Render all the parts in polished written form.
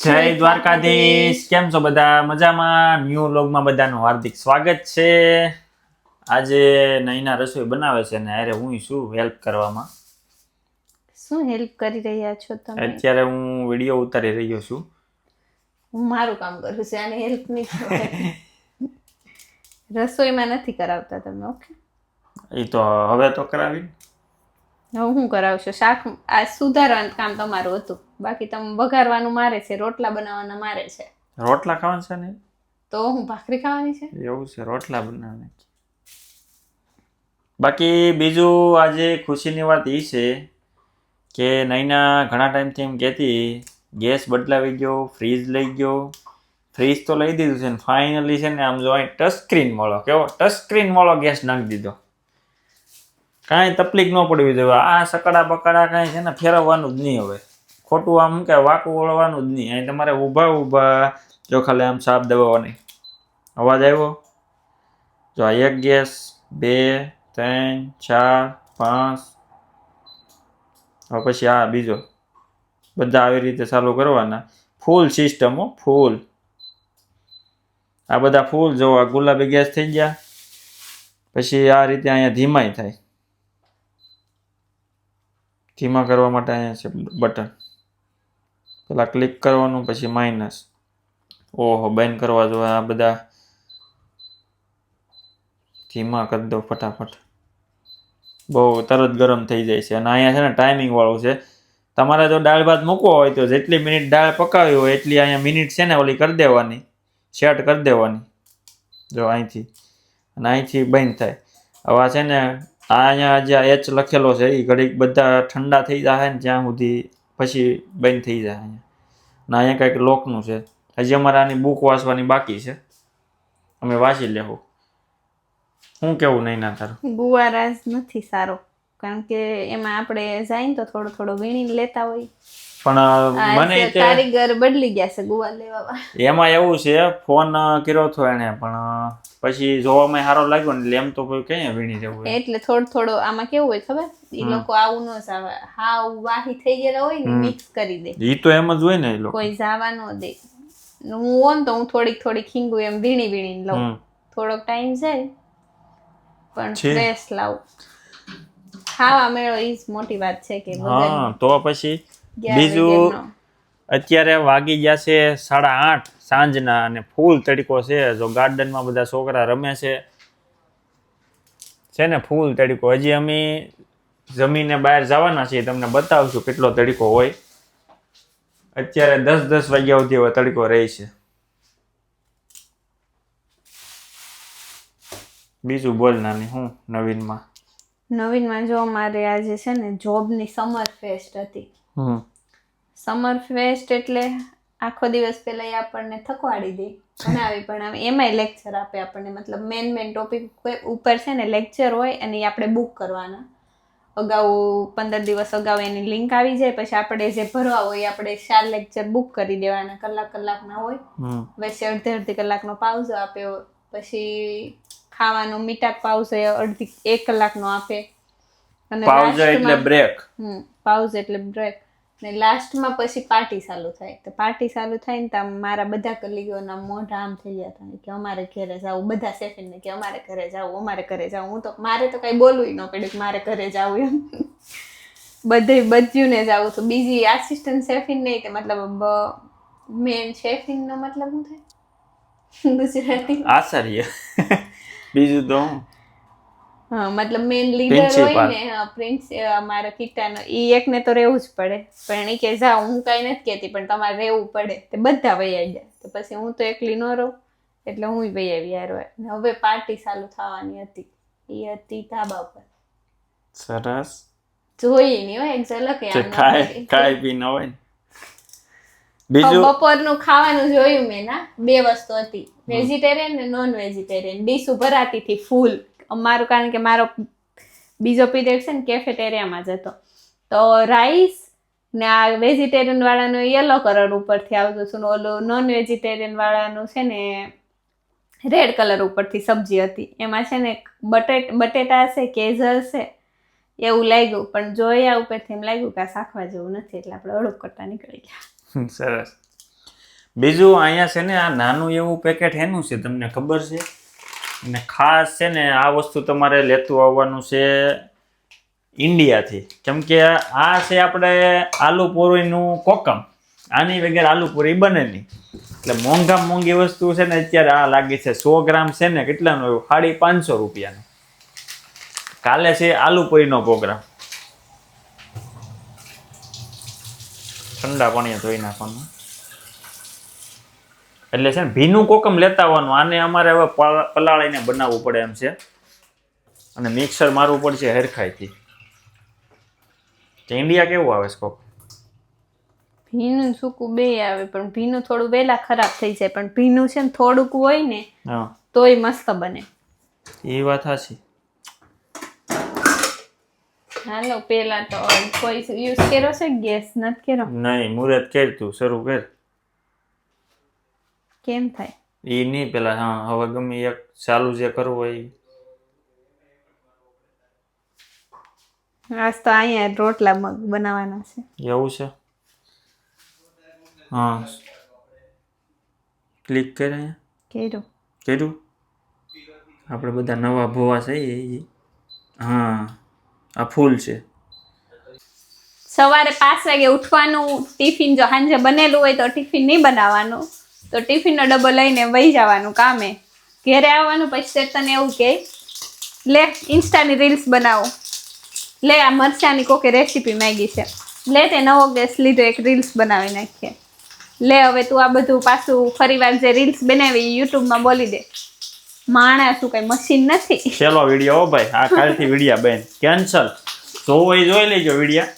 જય દ્વારકાધીશ. કેમ છો બધા? મજામાં? ન્યૂ વ્લોગમાં બધાનું હાર્દિક સ્વાગત છે. આજે નૈના રસોઈ બનાવે છે ને અરે હું શું હેલ્પ કરવામાં. શું હેલ્પ કરી રહ્યા છો તમે? અત્યારે હું વિડીયો ઉતારી રહ્યો છું. હું મારું કામ કરું છું, આને હેલ્પ નહીં કહેવાય. રસોઈમાં નથી કરાવતા તમે. ઓકે, એ તો હવે તો કરાવી. હવે હું કરાવશો? શાક આ સુધારવાનું કામ તમારું હતું, બાકી તમે વઘારવાનું મારે છે, રોટલા બનાવવાના મારે છે. રોટલા ખાવાના છે ને? તો હું ભાખરી ખાવાની છે. એવું છે, રોટલા બનાવવાના. બાકી બીજું આજે ખુશીની વાત એ છે કે નૈના ઘણા ટાઈમથી એમ કહેતી ગેસ બદલાવી ગયો, ફ્રીજ લઈ ગયો. ફ્રીજ તો લઈ દીધું છે ને ફાઇનલી છે ને આમ જો અહીં ટચ સ્ક્રીન વાળો, કેવો ટચ સ્ક્રીન વાળો ગેસ નાખી દીધો. કાંઈ તકલીફ ન પડવી જોઈએ. આ સકડા બકડા કાંઈ છે ને ફેરવવાનું જ નહીં હવે. ખોટું આમ કે વાકું વળવાનું જ નહીં. અહીં તમારે ઊભા જો ખાલી આમ સાફ દબાવવાની. અવાજ આવ્યો? જો આ એક ગેસ, 2, 3, 4, 5. હવે પછી આ બીજો. બધા આવી રીતે ચાલુ કરવાના. ફૂલ સિસ્ટમ હો, ફૂલ. આ બધા ફૂલ જો આ ગુલાબી ગેસ થઈ ગયા. પછી આ રીતે અહીંયા ધીમાઈ થાય. ધીમા કરવા માટે અહીંયા છે બટન. પેલા ક્લિક કરવાનું, પછી માઇનસ. ઓહો, બંધ કરવા જો આ બધા ધીમા કરી દો ફટાફટ. બહુ તરત ગરમ થઈ જાય છે. અને અહીંયા છે ને ટાઈમિંગ વાળું છે. તમારે જો દાળ ભાત મૂકવો હોય તો જેટલી મિનિટ દાળ પકાવી હોય એટલી અહીંયા મિનિટ છે ને ઓલી કરી દેવાની, સેટ કરી દેવાની. જો અહીંથી અને અહીંથી બંધ થાય. હવે છે ને આ અહીંયા જે એચ લખેલો છે એ ઘડીક બધા ઠંડા થઈ જાય ને ત્યાં સુધી પછી બંધ થઈ જાય અહીંયા. અને અહીંયા કંઈક લોકનું છે. હજી અમારે આની બુક વાંચવાની બાકી છે, અમે વાંચી લેવું. શું કેવું નહીં ના તારું? ગુવારાઝ નથી સારો, કારણ કે એમાં આપણે જાય ને તો થોડો થોડો વીણીને લેતા હોય. પણ મને કારીગર બદલી ગયા છે ગુવાર લેવા. એમાં એવું છે, ફોન કર્યો હતો એને પણ પછી જોવામાં સારો લાગ્યો ને એટલે એમ તો કોઈ કઈ વીણી જવું. એટલે થોડો આમાં કેવું હોય ખબર? એ લોકો આવું ન સાવે, હાવ વાહી થઈ ગયેલા હોય ને મિક્સ કરી દે. ઈ તો એમ જ હોય ને, એ લોકો કોઈ જાવા ન દે. હું હોન તો હું થોડીક હિંગુ એમ વીણીને લઉં. થોડોક ટાઈમ જાય પણ ફ્રેશ લાવું. ખાવા મેળો ઈ જ મોટી વાત છે કે હા. તો પછી બીજું અત્યારે વાગી ગયા છે 8:30 સાંજના અને ફૂલ તડકો છે. જો ગાર્ડનમાં બધા છોકરા રમે છે ને ફૂલ તડકો. હજી અમે જમીને બહાર જવાના છીએ, તમને બતાવશું કેટલો તડકો હોય. અત્યારે 10 વાગ્યા સુધી હવે તડકો રહે છે. બીજું બોલ નાની, હું નવીનમાં જો મારે આજે છે ને જોબની સમર ફેસ્ટ હતી. સમર ફેસ્ટ એટલે આખો દિવસ પહેલા એ આપણને થકવાડી દે, પણ એમાંય લેક્ચર આપે આપણને. મતલબ મેન ટોપિક ઉપર છે ને લેક્ચર હોય અને એ આપણે બુક કરવાના. અગાઉ 15 દિવસ અગાઉ એની લિંક આવી જાય. પછી આપણે જે ભરવા હોય આપણે 4 લેક્ચર બુક કરી દેવાના. કલાકના હોય. વચ્ચે અડધી કલાકનો પાઉઝ આપે. પછી ખાવાનો મીઠા પાઉઝ 1 કલાકનો આપે. અને પાઉઝ એટલે બ્રેક. પાઉઝ એટલે બ્રેક. ને લાસ્ટમાં પછી પાર્ટી ચાલુ થાય. તો પાર્ટી ચાલુ થાય ને તો મારા બધા કલીગોના મોઢા આમ થઈ ગયા હતા કે અમારે ઘરે જાવું. બધા સેફીને કે અમારે ઘરે જાવું. હું તો મારે તો કઈ બોલવું ન પડ્યું કે મારે ઘરે જાવું એમ. બધ્યુંને જાવું. તો બીજી આસિસ્ટન્ટ સેફીન નહીં, મતલબ મેન શેફિંગ નો મતલબ શું થાય ગુજરાતી? આચાર્ય. બીજું તો હા, મતલબ મેન લીડર હોય ને, પ્રિન્સ મારા કીટાનો, ઈ એકને તો રહેવું જ પડે. પણ એ કે જાઓ, હું કઈ નથી કહેતી પણ તમારે રહેવું પડે. તે બધા વૈયા ગયા. તો પછી હું તો એકલી ન રહું એટલે હું વૈયા આવી યાર. હવે પાર્ટી ચાલુ થવાની હતી. એ હતી ધાબા પર. સરસ. જોઈ નહીં હોય એક ઝલક. કાઈ બી ન હોય. બીજું બપોરનું ખાવાનું જોયું મેં ના. 2 વસ્તુ હતી, વેજીટેરિયન ને નોન વેજીટેરિયન. ડીશ ભરાતી હતી ફૂલ. અમારું, કારણ કે મારો બીજો પીરિયડ છે ને કેફેટેરિયામાં જ હતો. તો રાઈસ ને આ વેજીટેરિયન વાળાનું યલો કલર ઉપરથી આવતું હતું, ઓલું નોન વેજીટેરિયન વાળાનું છે ને રેડ કલર ઉપરથી સબ્જી હતી. એમાં છે ને બટેટા હશે, કેઝર હશે એવું લાગ્યું. પણ જોયા ઉપરથી એમ લાગ્યું કે આ શાકવા જેવું નથી, એટલે આપણે અડુક કરતા નીકળી ગયા. સરસ. બીજું અહીંયા છે ને આ નાનું એવું પેકેટ એનું છે તમને ખબર છે? અને ખાસ છે ને આ વસ્તુ તમારે લેતું આવવાનું છે ઇન્ડિયાથી, કેમ કે આ છે આપણે આલુ પૂરીનું કોકમ. આની વગર આલુ પૂરી બને નહીં. એટલે મોંઘામાં મોંઘી વસ્તુ છે ને અત્યારે આ લાગી છે 100 ગ્રામ છે ને કેટલાનું એવું 550 રૂપિયાનું. કાલે છે આલુ પૂરીનો પ્રોગ્રામ. ઠંડા પાણીએ ધોઈ નાખવાનું. એટલે છે ને ભીનું કોકમ લેતા આવવાનું. આને અમારે હવે પલાળીને બનાવવું પડે એમ છે અને મિક્સર મારવું પડશે હરખાઈથી. ઇન્ડિયા કેવું આવે છે કોક? ભીનું સૂકું બે આવે, પણ ભીનું થોડું વહેલા ખરાબ થઈ જાય, પણ ભીનું છે ને થોડુંક હોય ને તોય મસ્ત બને. એ વાત સાચી. હાલો પેલા તો કોઈ યુઝ કર્યો છે? ગેસ નથી કર્યો? નહીં, મુરત કર તું, શરૂ કર. કેમ થાય એ નહીં પેલા. હા, હવે ગમે એક ચાલુ જે કરવું હોય. આજ તો અહીંયા રોટલા મગ બનાવવાના છે. એવું છે? હા, ક્લિક કરે. કર્યું કર્યું. આપણે બધા નવા ભોવા છે. હા, આ ફૂલ છે. સવારે 5 વાગે ઉઠવાનું. ટિફિન જો સાંજે બનેલું હોય તો ટિફિન નહીં બનાવવાનું, તો ટિફિનનો ડબ્બો લઈને વહી જવાનું કામે. ઘેરે આવવાનું, પછી તને એવું કે લે ઇન્સ્ટાની રીલ્સ બનાવો, લે આ મરચાની કોકે રેસીપી માંગી છે, લે તે નવો ગેસ લીધો એક રીલ્સ બનાવી નાખીએ, લે હવે તું આ બધું પાછું ફરીવાર જે રીલ્સ બનાવી યુટ્યુબમાં બોલી દે. માણસ શું કઈ મશીન નથી. ચલો વિડીયો ભાઈ, આ કાલથી વિડીયા બેન કેન્સલ. જોવો એ જોઈ લેજો વિડીયા,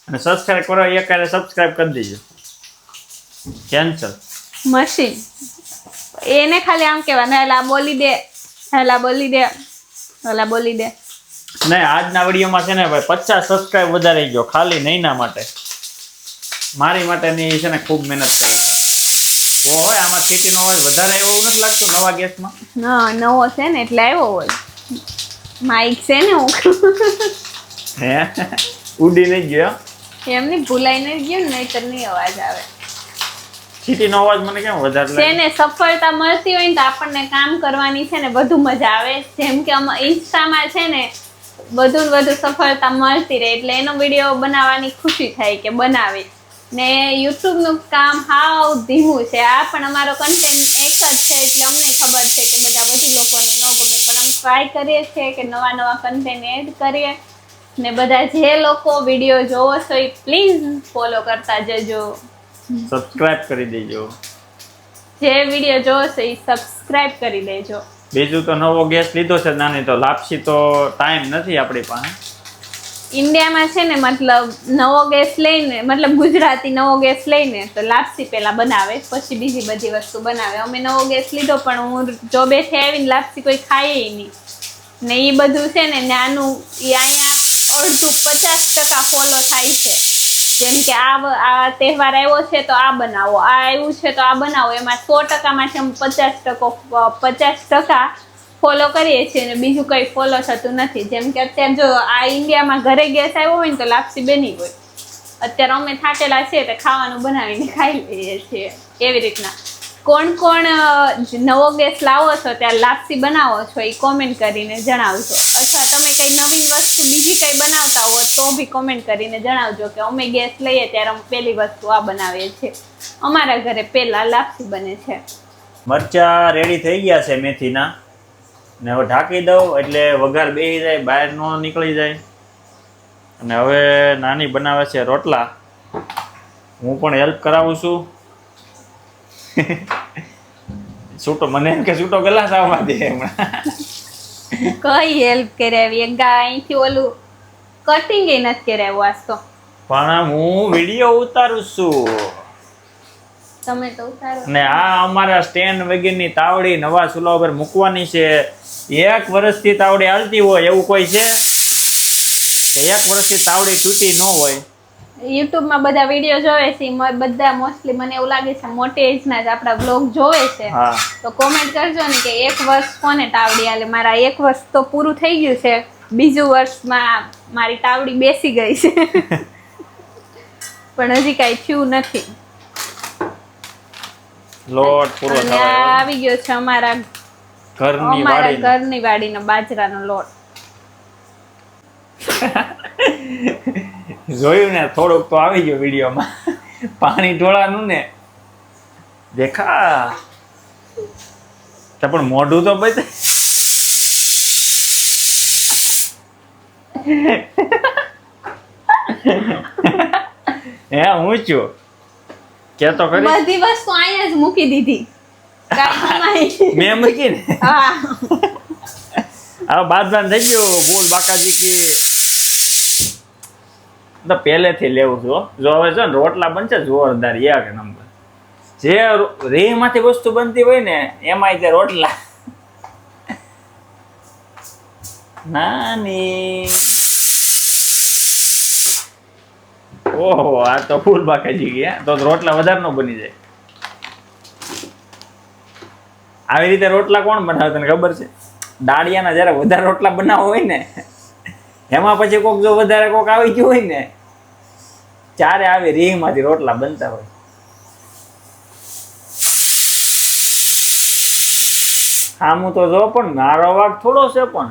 અને સબસ્ક્રાઇબ કરો એક કાલે સબસ્ક્રાઇબ કરી દેજો. કેન્સલ. મશીન એને ખાલી આમ કહેવાનું હેલા બોલી દે, હેલા બોલી દે, હેલા બોલી દે. નહીં, આજના વિડીયોમાં છે ને ભાઈ 50 સબસ્ક્રાઇબ વધારે ગયો, ખાલી નૈના માટે. મારી માટેની છે ને ખૂબ મહેનત કરી છે. તો હોય આમાં ખેતીનો હોય વધારે એવું નથી લાગતું નવા ગેસમાં? ના, નવો છે ને એટલે આવ્યો હોય. માઇક છે ને હું હે ઉડી નહીં ગયો એમની ભૂલાઈને ગયું ને, નહીતર નહીં અવાજ આવે. ખેતીનો અવાજ મને કેમ વધારે છે લાગે? ને સફળતા મળતી હોય ને તો આપણને કામ કરવાની છે ને વધુ મજા આવે. જેમ કે ઇન્સ્ટામાં છે ને વધુ સફળતા મળતી રહે, એટલે એનો વિડીયો બનાવવાની ખુશી થાય કે બનાવે. ને યુટ્યુબનું કામ હાવ ધીમું છે. આ પણ અમારો કન્ટેન્ટ એક જ છે, એટલે અમને ખબર છે કે બધા બધી લોકોને ન ગમે, પણ અમે ટ્રાય કરીએ છીએ કે નવા કન્ટેન્ટ એડ કરીએ. ને બધા જે લોકો વિડીયો જોવો છો એ પ્લીઝ ફોલો કરતા જજો, સબસ્ક્રાઇબ કરી દેજો. જે વિડીયો જોવો છો એ સબસ્ક્રાઇબ કરી દેજો. બીજું તો નવો ગેસ લીધો છે નાની, તો લાપસી તો ટાઈમ નથી આપણી પાસે. ઇન્ડિયામાં છે ને મતલબ નવો ગેસ લઈને, મતલબ ગુજરાતી નવો ગેસ લઈને તો લાપસી પેલા બનાવે, પછી બીજી બધી વસ્તુ બનાવે. અમે નવો ગેસ લીધો પણ હું જોબેથી આવીને લાપસી કોઈ ખાય નહીં. ને એ બધું છે ને નાનું, એ અહીંયા અડધું 50% ફોલો થાય છે. જેમ કે આ તહેવાર આવ્યો છે તો આ બનાવો, આ આવ્યું છે તો આ બનાવો. એમાં 100%માંથી અમે 50% ફોલો કરીએ છીએ અને બીજું કંઈ ફોલો થતું નથી. જેમ કે અત્યારે જો આ ઇન્ડિયામાં ઘરે ગેસ આવ્યો હોય ને તો લાપસી બની હોય. અત્યારે અમે થાકેલા છીએ તો ખાવાનું બનાવીને ખાઈ લઈએ છીએ. એવી રીતના કોણ નવો ગેસ લાવો છો ત્યારે લાપસી બનાવો છો એ કોમેન્ટ કરીને જણાવજો. અથવા તમે કંઈ નવીન વસ્તુ બીજી કંઈ બનાવતા હો તો બી કોમેન્ટ કરીને જણાવજો કે અમે ગેસ લઈએ ત્યારે અમે પહેલી વસ્તુ આ બનાવીએ છીએ. અમારા ઘરે પહેલાં લાપસી બને છે. મરચા રેડી થઈ ગયા છે મેથીના, ને હવે ઢાંકી દઉં એટલે વઘાર બેસી જાય, બહાર ન નીકળી જાય. અને હવે નાની બનાવે છે રોટલા, હું પણ હેલ્પ કરાવું છું. છૂટો મને એમ કે છૂટો ગલાસ આવવા દે હમણાં. કઈ હેલ્પ કરાવી? એક અહીંથી ઓલું કટિંગ એ નથી કરાવ્યું આજ તો. પણ હું વિડીયો ઉતારું છું. તમે તો ઉતારો. ને આ અમારા સ્ટેન્ડ વગેરેની તાવડી નવા ચૂલા ઉપર મૂકવાની છે. 1 વર્ષથી તાવડી હાલતી હોય એવું કોઈ છે કે 1 વર્ષથી તાવડી તૂટી ન હોય? યુટ્યુબમાં બધા વિડીયો જોવે છે, બધા મોસ્ટલી મને એવું લાગે છે મોટી એજના જ આપણા બ્લોગ જોવે છે. તો કોમેન્ટ કરજો ને કે 1 વર્ષ કોને તાવડી હાલે. મારા 1 વર્ષ તો પૂરું થઈ ગયું છે, બીજું વર્ષમાં મારી તાવડી બેસી ગઈ છે. પણ હજી કાંઈ થયું નથી. લોટ પૂરો અને થવા આ આવી ગયો છે અમારા ઘરની વાડીનો. ઘરની વાડીનો બાજરાનો લોટ. જોયું ને, થોડુંક તો આવી ગયું વિડીયોમાં. પાણી ઢોળાનું ને દેખા તો પણ મોઢું તો બતાય. હે હું છું કે તો ખરી બધી વસ્તુ અહીંયા જ મૂકી દીધી. મેં મૂકી ને હા હવે બાદબાન થઈ ગયો બોલ બાકાજી કે તો પહેલેથી લેવું છું હો. જો હવે છે ને રોટલા બનશે જોરદાર એક નંબર. જે રેમાંથી વસ્તુ બનતી હોય ને એમાંય તે રોટલા નાની. ઓહો આ તો ફૂલ બાકાજી ગયા તો રોટલા વધારે નો બની જાય. આવી રીતે રોટલા કોણ બનાવે તને ખબર છે? દાળિયાના જયારે વધારે રોટલા બનાવવા હોય ને એમાં પછી કોક જો વધારે કોક આવી ગયું હોય ને ત્યારે આવી રીંગમાંથી રોટલા બનતા હોય. આમું તો જો પણ મારો વાગ થોડો છે પણ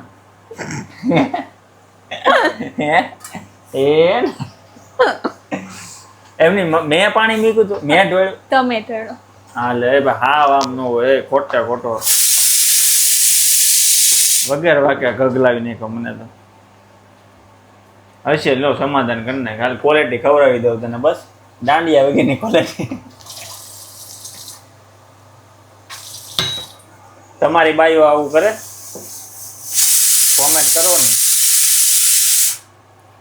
એમની મેં પાણી મૂક્યું હતું મેં ઢોળ્યું ટમેટો. હા લે ભાઈ હા આમ નો હોય ખોટે ખોટો વગેરે વાક્યા ગગલાવી નાખો મને તો. હશે લો સમાધાન કરી નાખ હાલ ક્વોલિટી ખવડાવી દઉં તને બસ દાંડિયા વગેરેની ક્વોલિટી. તમારી બાઈઓ આવું કરે કોમેન્ટ કરો ને.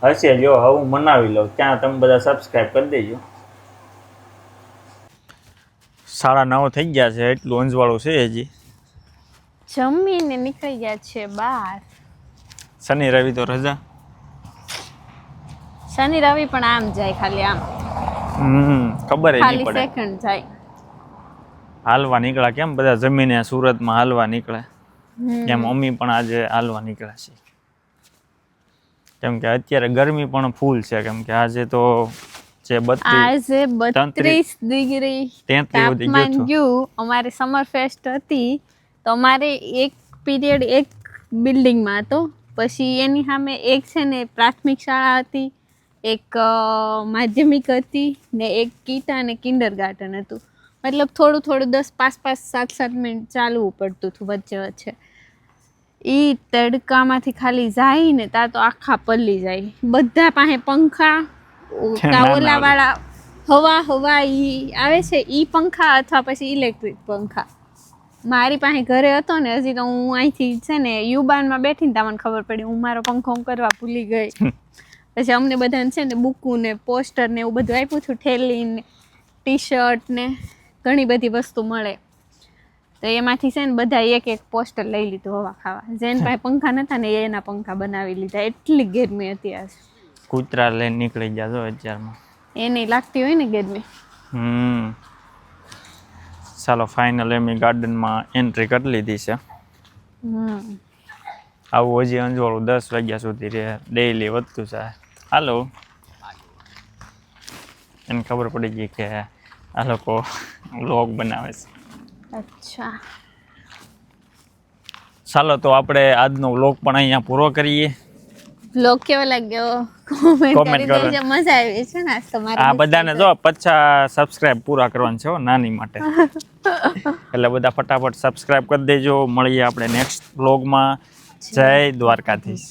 હશે જો હું મનાવી લઉં ત્યાં તમે બધા સબસ્ક્રાઈબ કરી દેજો. 9:30 થઈ ગયા છે એટલું અંજવાળું છે હજી. જમીને નીકળી ગયા છે બહાર. શનિ રવિ તો રજા. શનિ રવિ પણ આમ જાય ખાલી આમ ખબર નહીં ખાલી પડે. સેકન્ડ જાય. હાલવા નીકળ્યા કેમ બધા જમીને સુરતમાં હાલવા નીકળે એમ મમ્મી પણ આજે હાલવા નીકળ્યા છે. કેમ કે અત્યારે ગરમી પણ ફૂલ છે કેમ કે આજે તો જે 32 આજે 32 ડિગ્રી 33 સુધી તાપમાન ગયું ગયું. અમારે સમર ફેસ્ટ હતી તો અમારે એક પીરિયડ એક બિલ્ડિંગમાં હતો. પછી એની સામે એક છે ને પ્રાથમિક શાળા હતી, એક માધ્યમિક હતી ને એક કીટા અને કિન્ડર ગાર્ટન હતું. મતલબ થોડું 10-5 7 મિનિટ ચાલવું પડતું હતું વચ્ચે વચ્ચે. એ તડકામાંથી ખાલી જાય ને ત્યાં તો આખા પલ્લી જાય. બધા પાસે પંખા ઓલાવાળા હવા ઈ આવે છે ઈ પંખા અથવા પછી ઇલેક્ટ્રિક પંખા. મારી પાસે ઘરે હતો ને હજી તો હું અહીંથી છે ને યુબાનમાં બેઠી ને તમને ખબર પડી હું મારો પંખો કરવા ભૂલી ગઈ. પછી અમને બધાને છે ને બુકું ને પોસ્ટર ને એવું બધું આપ્યું હતું, થેલી ને ટી શર્ટ ને ઘણી બધી વસ્તુ મળે. તો એમાંથી છે ને બધા એક પોસ્ટર લઈ લીધું હવા ખાવા. જેન પાસે પંખા નતા ને એના પંખા બનાવી લીધા. એટલી ગરમી હતી આજ. કૂતરા લઈને નીકળી ગયા છો અત્યારમાં. એને લાગતી હોય ને ગરમી. ચાલો ફાઇનલ એમની ગાર્ડનમાં એન્ટ્રી કરી લીધી છે. આવું હજી અંજવાળું 10 વાગ્યા સુધી રહે ડેઈલી વધતું છે. હાલો એને ખબર પડી ગઈ કે આ લોકો વ્લોગ બનાવે છે. અચ્છા ચાલો તો આપણે આજનો વ્લોગ પણ અહીંયા પૂરો કરીએ. વ્લોગ કેવો લાગ્યો કોમેન્ટ કરી કરો. દેજો. મજા આવી છે ને આજ તમારી. આ બધાને જો 50 સબસ્ક્રાઇબ પૂરા કરવાના છે હો, નાની માટે. એટલે બધા ફટાફટ સબસ્ક્રાઇબ કરી દેજો. મળીએ આપણે નેક્સ્ટ વ્લોગમાં. જય દ્વારકાધીશ.